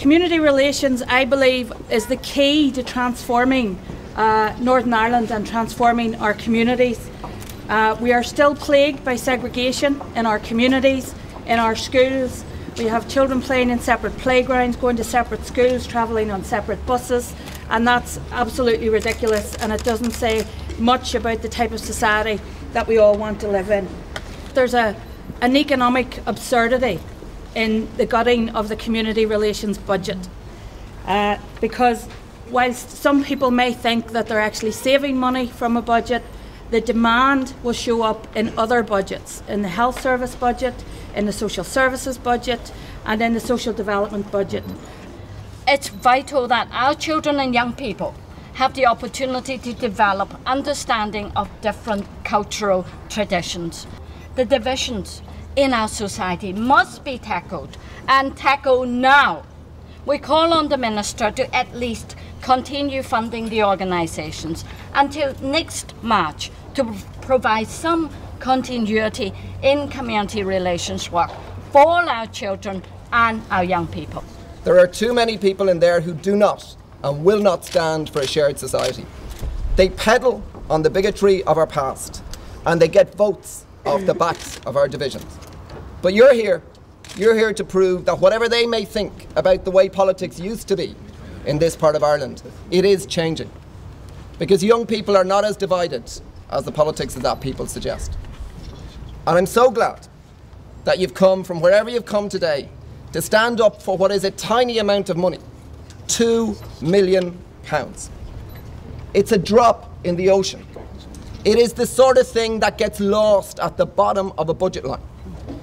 Community relations, I believe, is the key to transforming Northern Ireland and transforming our communities. We are still plagued by segregation in our communities, in our schools. We have children playing in separate playgrounds, going to separate schools, travelling on separate buses, and that's absolutely ridiculous, and it doesn't say much about the type of society that we all want to live in. There's an economic absurdity in the gutting of the community relations budget, because whilst some people may think that they're actually saving money from a budget, the demand will show up in other budgets, in the health service budget, in the social services budget, and in the social development budget. It's vital that our children and young people have the opportunity to develop understanding of different cultural traditions. The divisions in our society must be tackled, and tackled now. We call on the Minister to at least continue funding the organisations until next March to provide some continuity in community relations work for our children and our young people. There are too many people in there who do not and will not stand for a shared society. They peddle on the bigotry of our past, and they get votes off the backs of our divisions. But you're here to prove that whatever they may think about the way politics used to be in this part of Ireland, it is changing. Because young people are not as divided as the politics of that people suggest. And I'm so glad that you've come from wherever you've come today to stand up for what is a tiny amount of money, £2 million. It's a drop in the ocean. It is the sort of thing that gets lost at the bottom of a budget line.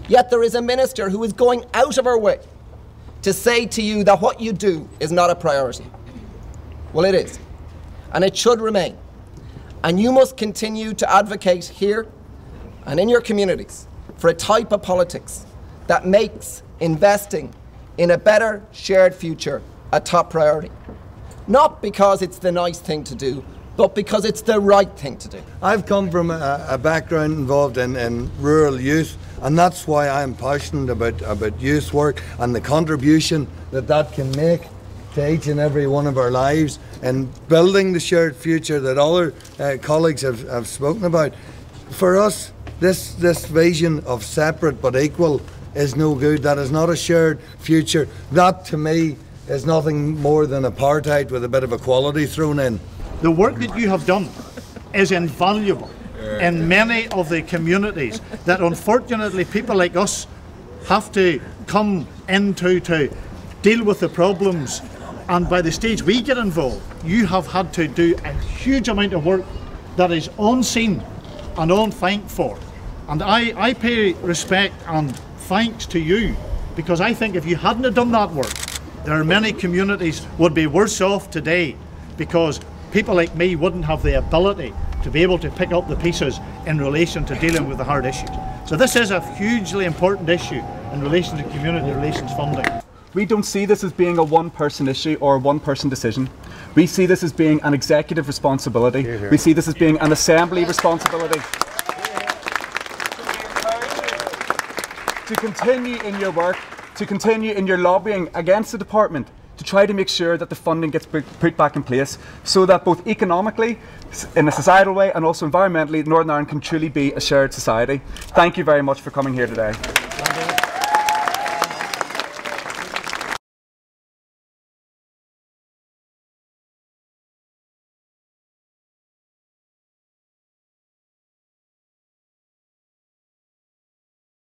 Yet there is a minister who is going out of her way to say to you that what you do is not a priority. Well, it is, and it should remain. And you must continue to advocate here and in your communities for a type of politics that makes investing in a better shared future a top priority. Not because it's the nice thing to do, but because it's the right thing to do. I've come from a background involved in rural youth, and that's why I'm passionate about youth work and the contribution that can make to each and every one of our lives, and building the shared future that other colleagues have spoken about. For us, this vision of separate but equal is no good. That is not a shared future. That, to me, is nothing more than apartheid with a bit of equality thrown in. The work that you have done is invaluable in many of the communities that unfortunately people like us have to come into to deal with the problems, and by the stage we get involved, you have had to do a huge amount of work that is unseen and unthanked for. And I pay respect and thanks to you, because I think if you hadn't have done that work, there are many communities would be worse off today, because people like me wouldn't have the ability to be able to pick up the pieces in relation to dealing with the hard issues. So this is a hugely important issue in relation to community relations funding. We don't see this as being a one-person issue or a one-person decision. We see this as being an executive responsibility. We see this as being an assembly responsibility. To continue in your work, to continue in your lobbying against the department, to try to make sure that the funding gets put back in place, so that both economically, in a societal way, and also environmentally, Northern Ireland can truly be a shared society. Thank you very much for coming here today.